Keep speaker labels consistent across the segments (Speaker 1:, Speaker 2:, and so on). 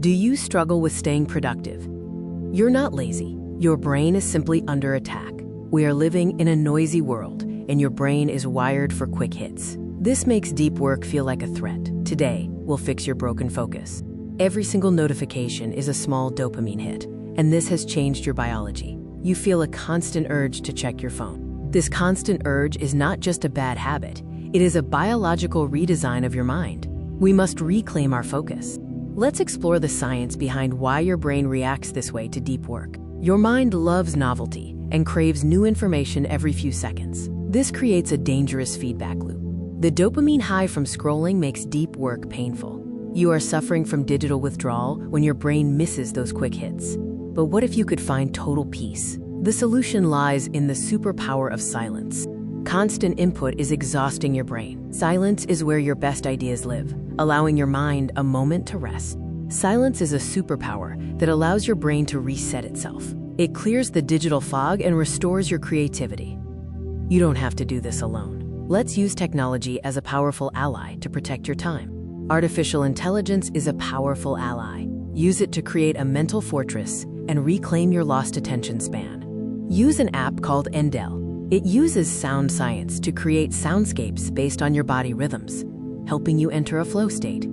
Speaker 1: Do you struggle with staying productive? You're not lazy. Your brain is simply under attack. We are living in a noisy world, and your brain is wired for quick hits. This makes deep work feel like a threat. Today, we'll fix your broken focus. Every single notification is a small dopamine hit, and this has changed your biology. You feel a constant urge to check your phone. This constant urge is not just a bad habit. It is a biological redesign of your mind. We must reclaim our focus. Let's explore the science behind why your brain reacts this way to deep work. Your mind loves novelty and craves new information every few seconds. This creates a dangerous feedback loop. The dopamine high from scrolling makes deep work painful. You are suffering from digital withdrawal when your brain misses those quick hits. But what if you could find total peace? The solution lies in the superpower of silence. Constant input is exhausting your brain. Silence is where your best ideas live, allowing your mind a moment to rest. Silence is a superpower that allows your brain to reset itself. It clears the digital fog and restores your creativity. You don't have to do this alone. Let's use technology as a powerful ally to protect your time. Artificial intelligence is a powerful ally. Use it to create a mental fortress and reclaim your lost attention span. Use an app called Endel. It uses sound science to create soundscapes based on your body rhythms, helping you enter a flow state.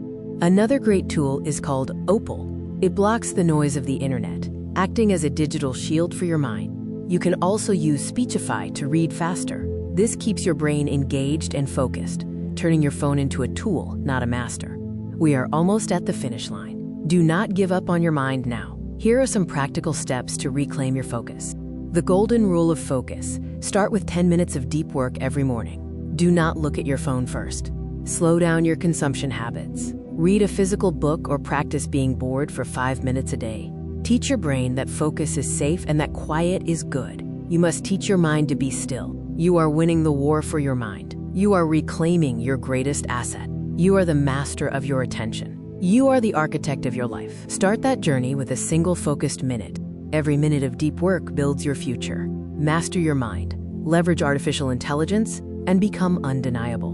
Speaker 1: Another great tool is called Opal. It blocks the noise of the internet, acting as a digital shield for your mind. You can also use Speechify to read faster. This keeps your brain engaged and focused, turning your phone into a tool, not a master. We are almost at the finish line. Do not give up on your mind now. Here are some practical steps to reclaim your focus. The golden rule of focus. Start with 10 minutes of deep work every morning. Do not look at your phone first. Slow down your consumption habits. Read a physical book or practice being bored for 5 minutes a day. Teach your brain that focus is safe and that quiet is good. You must teach your mind to be still. You are winning the war for your mind. You are reclaiming your greatest asset. You are the master of your attention. You are the architect of your life. Start that journey with a single focused minute. Every minute of deep work builds your future. Master your mind, leverage artificial intelligence, and become undeniable.